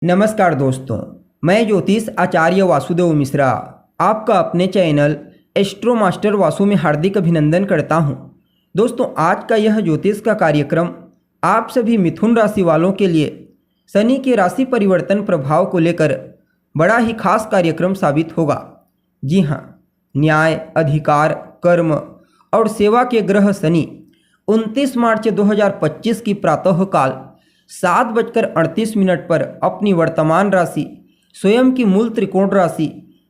नमस्कार दोस्तों, मैं ज्योतिष आचार्य वासुदेव मिश्रा आपका अपने चैनल एस्ट्रो मास्टर वासु में हार्दिक अभिनंदन करता हूं। दोस्तों, आज का यह ज्योतिष का कार्यक्रम आप सभी मिथुन राशि वालों के लिए शनि के राशि परिवर्तन प्रभाव को लेकर बड़ा ही खास कार्यक्रम साबित होगा। जी हां, न्याय, अधिकार, कर्म और सेवा के ग्रह शनि 29 मार्च 2025 की प्रातःकाल 7:38 पर अपनी वर्तमान राशि स्वयं की मूल त्रिकोण राशि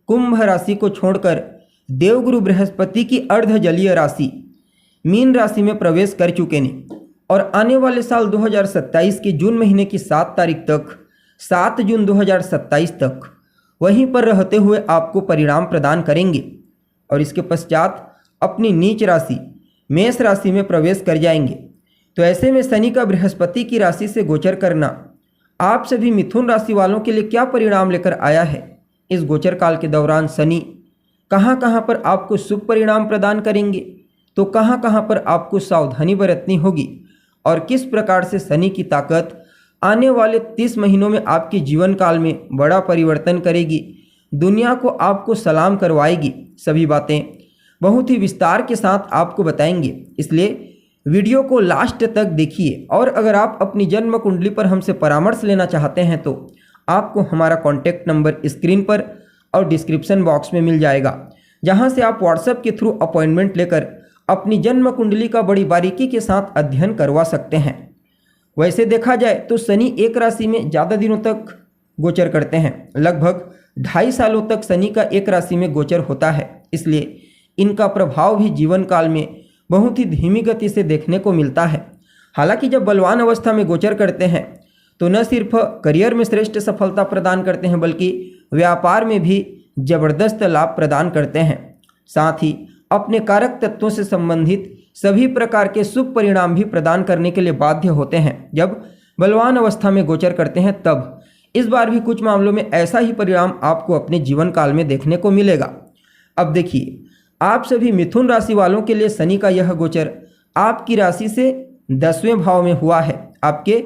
कुंभ राशि को छोड़कर देवगुरु बृहस्पति की अर्धजलीय राशि मीन राशि में प्रवेश कर चुके हैं और आने वाले साल 2027 के जून महीने की 7 तारीख तक 7 जून 2027 तक वहीं पर रहते हुए आपको परिणाम प्रदान करेंगे और इसके पश्चात अपनी नीच राशि मेष राशि में प्रवेश कर जाएंगे। तो ऐसे में शनि का बृहस्पति की राशि से गोचर करना आप सभी मिथुन राशि वालों के लिए क्या परिणाम लेकर आया है। इस गोचर काल के दौरान शनि कहां कहां पर आपको शुभ परिणाम प्रदान करेंगे, तो कहां कहां पर आपको सावधानी बरतनी होगी और किस प्रकार से शनि की ताकत आने वाले 30 महीनों में आपके जीवन काल में बड़ा परिवर्तन करेगी, दुनिया को आपको सलाम करवाएगी। सभी बातें बहुत ही विस्तार के साथ आपको बताएंगे, इसलिए वीडियो को लास्ट तक देखिए। और अगर आप अपनी जन्म कुंडली पर हमसे परामर्श लेना चाहते हैं तो आपको हमारा कॉन्टैक्ट नंबर स्क्रीन पर और डिस्क्रिप्शन बॉक्स में मिल जाएगा, जहां से आप व्हाट्सएप के थ्रू अपॉइंटमेंट लेकर अपनी जन्म कुंडली का बड़ी बारीकी के साथ अध्ययन करवा सकते हैं। वैसे देखा जाए तो शनि एक राशि में ज़्यादा दिनों तक गोचर करते हैं, लगभग 2.5 सालों तक शनि का एक राशि में गोचर होता है, इसलिए इनका प्रभाव भी जीवन काल में बहुत ही धीमी गति से देखने को मिलता है। हालांकि जब बलवान अवस्था में गोचर करते हैं तो न सिर्फ करियर में श्रेष्ठ सफलता प्रदान करते हैं बल्कि व्यापार में भी जबरदस्त लाभ प्रदान करते हैं। साथ ही अपने कारक तत्वों से संबंधित सभी प्रकार के शुभ परिणाम भी प्रदान करने के लिए बाध्य होते हैं जब बलवान अवस्था में गोचर करते हैं। तब इस बार भी कुछ मामलों में ऐसा ही परिणाम आपको अपने जीवन काल में देखने को मिलेगा। अब देखिए, आप सभी मिथुन राशि वालों के लिए शनि का यह गोचर आपकी राशि से 10वें भाव में हुआ है। आपके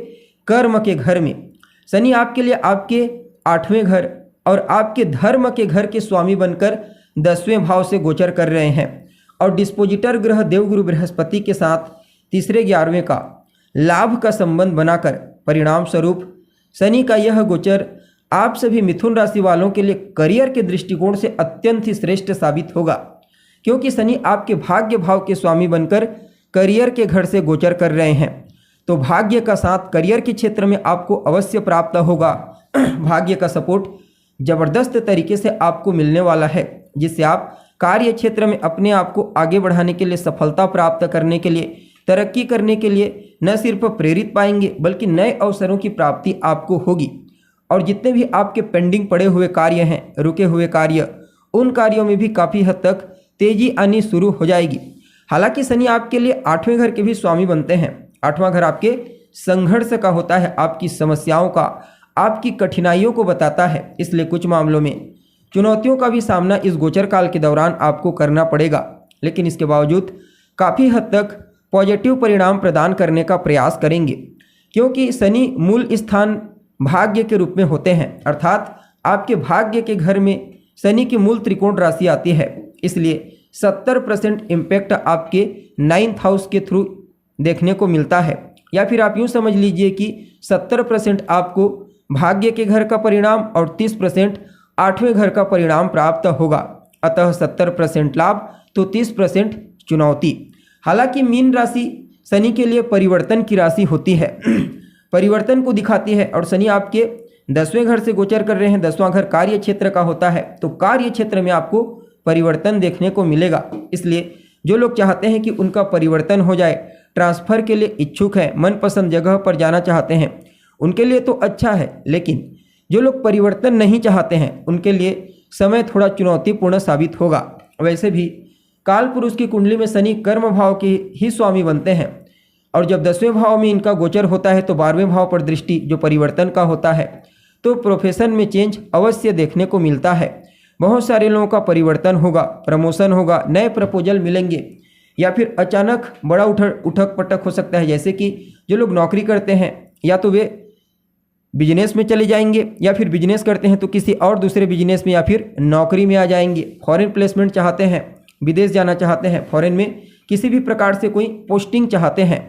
कर्म के घर में शनि आपके लिए आपके 8वें घर और आपके धर्म के घर के स्वामी बनकर 10वें भाव से गोचर कर रहे हैं और डिस्पोजिटर ग्रह देवगुरु बृहस्पति के साथ तीसरे 11वें का लाभ का संबंध बनाकर परिणाम स्वरूप शनि का यह गोचर आप सभी मिथुन राशि वालों के लिए करियर के दृष्टिकोण से अत्यंत ही श्रेष्ठ साबित होगा, क्योंकि शनि आपके भाग्य भाव के स्वामी बनकर करियर के घर से गोचर कर रहे हैं। तो भाग्य का साथ करियर के क्षेत्र में आपको अवश्य प्राप्त होगा। भाग्य का सपोर्ट जबरदस्त तरीके से आपको मिलने वाला है, जिससे आप कार्य क्षेत्र में अपने आप को आगे बढ़ाने के लिए, सफलता प्राप्त करने के लिए, तरक्की करने के लिए न सिर्फ प्रेरित पाएंगे बल्कि नए अवसरों की प्राप्ति आपको होगी। और जितने भी आपके पेंडिंग पड़े हुए कार्य हैं, रुके हुए कार्य, उन कार्यों में भी काफ़ी हद तक तेजी आनी शुरू हो जाएगी। हालांकि शनि आपके लिए 8वें घर के भी स्वामी बनते हैं। 8वां घर आपके संघर्ष का होता है, आपकी समस्याओं का, आपकी कठिनाइयों को बताता है, इसलिए कुछ मामलों में चुनौतियों का भी सामना इस गोचर काल के दौरान आपको करना पड़ेगा, लेकिन इसके बावजूद काफ़ी हद तक पॉजिटिव परिणाम प्रदान करने का प्रयास करेंगे, क्योंकि शनि मूल स्थान भाग्य के रूप में होते हैं, अर्थात आपके भाग्य के घर में शनि की मूल त्रिकोण राशि आती है। इसलिए 70% इम्पैक्ट आपके 9th हाउस के थ्रू देखने को मिलता है, या फिर आप यूँ समझ लीजिए कि 70% आपको भाग्य के घर का परिणाम और 30% 8वें घर का परिणाम प्राप्त होगा। अतः 70% लाभ तो 30% चुनौती। हालांकि मीन राशि शनि के लिए परिवर्तन की राशि होती है, परिवर्तन को दिखाती है, और शनि आपके 10वें घर से गोचर कर रहे हैं। 10वां घर कार्य क्षेत्र का होता है, तो कार्य क्षेत्र में आपको परिवर्तन देखने को मिलेगा। इसलिए जो लोग चाहते हैं कि उनका परिवर्तन हो जाए, ट्रांसफ़र के लिए इच्छुक है, मनपसंद जगह पर जाना चाहते हैं, उनके लिए तो अच्छा है। लेकिन जो लोग परिवर्तन नहीं चाहते हैं उनके लिए समय थोड़ा चुनौतीपूर्ण साबित होगा। वैसे भी काल पुरुष की कुंडली में शनि कर्म भाव के ही स्वामी बनते हैं, और जब 10वें भाव में इनका गोचर होता है तो 12वें भाव पर दृष्टि जो परिवर्तन का होता है, तो प्रोफेशन में चेंज अवश्य देखने को मिलता है। बहुत सारे लोगों का परिवर्तन होगा, प्रमोशन होगा, नए प्रपोजल मिलेंगे, या फिर अचानक बड़ा उठक पटक हो सकता है। जैसे कि जो लोग नौकरी करते हैं या तो वे बिजनेस में चले जाएंगे, या फिर बिजनेस करते हैं तो किसी और दूसरे बिजनेस में या फिर नौकरी में आ जाएंगे। फॉरेन प्लेसमेंट चाहते हैं, विदेश जाना चाहते हैं, फॉरेन में किसी भी प्रकार से कोई पोस्टिंग चाहते हैं,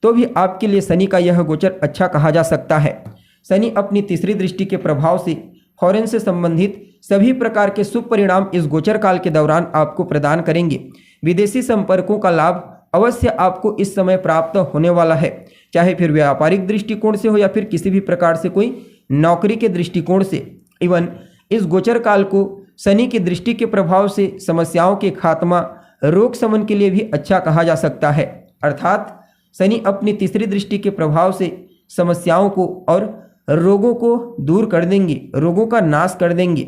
तो भी आपके लिए शनि का यह गोचर अच्छा कहा जा सकता है। शनि अपनी तीसरी दृष्टि के प्रभाव से फॉरेन से संबंधित सभी प्रकार के शुभ परिणाम इस गोचर काल के दौरान आपको प्रदान करेंगे। विदेशी संपर्कों का लाभ अवश्य आपको इस समय प्राप्त होने वाला है, चाहे फिर व्यापारिक दृष्टिकोण से हो या फिर किसी भी प्रकार से कोई नौकरी के दृष्टिकोण से। इवन इस गोचर काल को शनि की दृष्टि के प्रभाव से समस्याओं के खात्मा, रोग शमन के लिए भी अच्छा कहा जा सकता है। अर्थात शनि अपनी तीसरी दृष्टि के प्रभाव से समस्याओं को और रोगों को दूर कर देंगे, रोगों का नाश कर देंगे।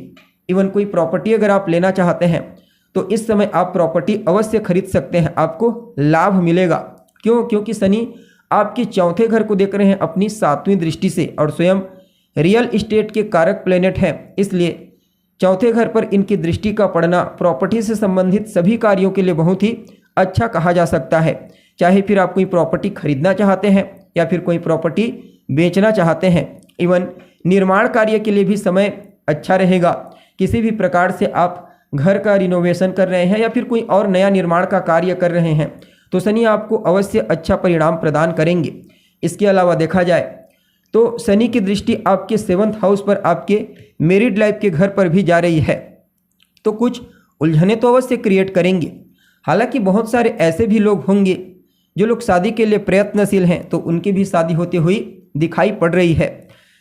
इवन कोई प्रॉपर्टी अगर आप लेना चाहते हैं तो इस समय आप प्रॉपर्टी अवश्य खरीद सकते हैं, आपको लाभ मिलेगा। क्यों? क्योंकि शनि आपके चौथे घर को देख रहे हैं अपनी 7वीं दृष्टि से, और स्वयं रियल इस्टेट के कारक प्लेनेट है, इसलिए चौथे घर पर इनकी दृष्टि का पड़ना प्रॉपर्टी से संबंधित सभी कार्यों के लिए बहुत ही अच्छा कहा जा सकता है। चाहे फिर आप कोई प्रॉपर्टी खरीदना चाहते हैं या फिर कोई प्रॉपर्टी बेचना चाहते हैं। इवन निर्माण कार्य के लिए भी समय अच्छा रहेगा। किसी भी प्रकार से आप घर का रिनोवेशन कर रहे हैं या फिर कोई और नया निर्माण का कार्य कर रहे हैं तो शनि आपको अवश्य अच्छा परिणाम प्रदान करेंगे। इसके अलावा देखा जाए तो शनि की दृष्टि आपके 7th हाउस पर, आपके मैरिड लाइफ के घर पर भी जा रही है, तो कुछ उलझने तो अवश्य क्रिएट करेंगे। हालांकि बहुत सारे ऐसे भी लोग होंगे जो लोग शादी के लिए प्रयत्नशील हैं, तो उनकी भी शादी होती हुई दिखाई पड़ रही है,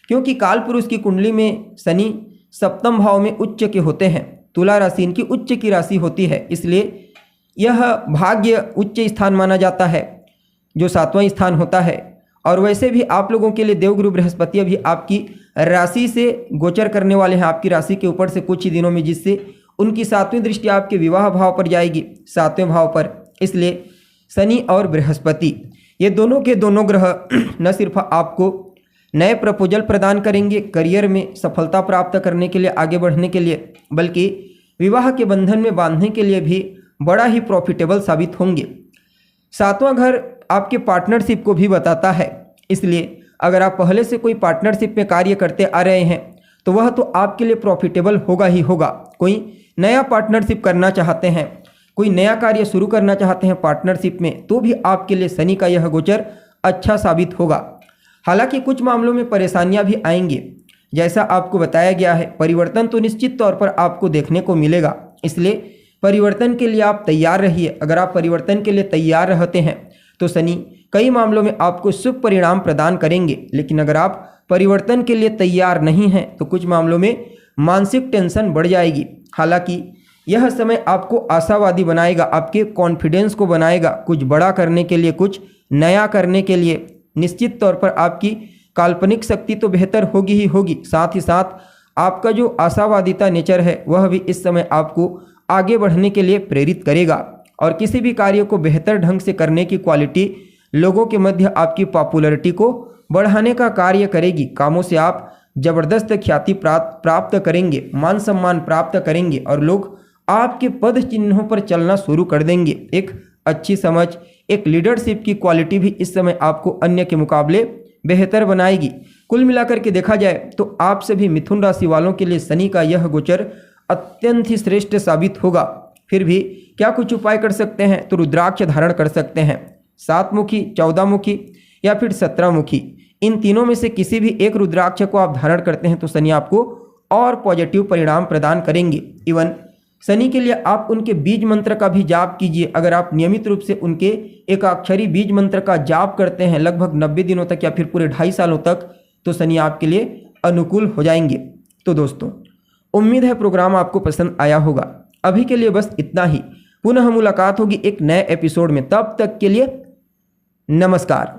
क्योंकि काल पुरुष की कुंडली में शनि 7म भाव में उच्च के होते हैं। तुला राशि इनकी उच्च की राशि होती है, इसलिए यह भाग्य उच्च स्थान माना जाता है, जो 7वां स्थान होता है। और वैसे भी आप लोगों के लिए देवगुरु बृहस्पति अभी आपकी राशि से गोचर करने वाले हैं, आपकी राशि के ऊपर से कुछ ही दिनों में, जिससे उनकी 7वीं दृष्टि आपके विवाह भाव पर जाएगी, 7वें भाव पर। इसलिए शनि और बृहस्पति ये दोनों के दोनों ग्रह न सिर्फ आपको नए प्रपोजल प्रदान करेंगे करियर में सफलता प्राप्त करने के लिए, आगे बढ़ने के लिए, बल्कि विवाह के बंधन में बांधने के लिए भी बड़ा ही प्रॉफिटेबल साबित होंगे। 7वां घर आपके पार्टनरशिप को भी बताता है, इसलिए अगर आप पहले से कोई पार्टनरशिप में कार्य करते आ रहे हैं तो वह तो आपके लिए प्रॉफिटेबल होगा ही होगा। कोई नया पार्टनरशिप करना चाहते हैं, कोई नया कार्य शुरू करना चाहते हैं पार्टनरशिप में, तो भी आपके लिए शनि का यह गोचर अच्छा साबित होगा। हालांकि कुछ मामलों में परेशानियां भी आएंगी, जैसा आपको बताया गया है। परिवर्तन तो निश्चित तौर पर आपको देखने को मिलेगा, इसलिए परिवर्तन के लिए आप तैयार रहिए। अगर आप परिवर्तन के लिए तैयार रहते हैं तो शनि कई मामलों में आपको शुभ परिणाम प्रदान करेंगे। लेकिन अगर आप परिवर्तन के लिए तैयार नहीं हैं तो कुछ मामलों में मानसिक टेंशन बढ़ जाएगी। हालांकि यह समय आपको आशावादी बनाएगा, आपके कॉन्फिडेंस को बनाएगा, कुछ बड़ा करने के लिए, कुछ नया करने के लिए। निश्चित तौर पर आपकी काल्पनिक शक्ति तो बेहतर होगी ही होगी, साथ ही साथ आपका जो आशावादिता नेचर है वह भी इस समय आपको आगे बढ़ने के लिए प्रेरित करेगा, और किसी भी कार्य को बेहतर ढंग से करने की क्वालिटी लोगों के मध्य आपकी पॉपुलैरिटी को बढ़ाने का कार्य करेगी। कामों से आप जबरदस्त ख्याति प्राप्त करेंगे, मान सम्मान प्राप्त करेंगे, और लोग आपके पद चिन्हों पर चलना शुरू कर देंगे। एक अच्छी समझ, एक लीडरशिप की क्वालिटी भी इस समय आपको अन्य के मुकाबले बेहतर बनाएगी। कुल मिलाकर के देखा जाए तो आप सभी मिथुन राशि वालों के लिए शनि का यह गोचर अत्यंत ही श्रेष्ठ साबित होगा। फिर भी क्या कुछ उपाय कर सकते हैं? तो रुद्राक्ष धारण कर सकते हैं, 7 मुखी, 14 मुखी या फिर 17 मुखी। इन तीनों में से किसी भी एक रुद्राक्ष को आप धारण करते हैं तो शनि आपको और पॉजिटिव परिणाम प्रदान करेंगे। इवन शनि के लिए आप उनके बीज मंत्र का भी जाप कीजिए। अगर आप नियमित रूप से उनके एकाक्षरी बीज मंत्र का जाप करते हैं लगभग 90 दिनों तक या फिर पूरे 2.5 सालों तक, तो शनि आपके लिए अनुकूल हो जाएंगे। तो दोस्तों, उम्मीद है प्रोग्राम आपको पसंद आया होगा। अभी के लिए बस इतना ही। पुनः मुलाकात होगी एक नए एपिसोड में, तब तक के लिए नमस्कार।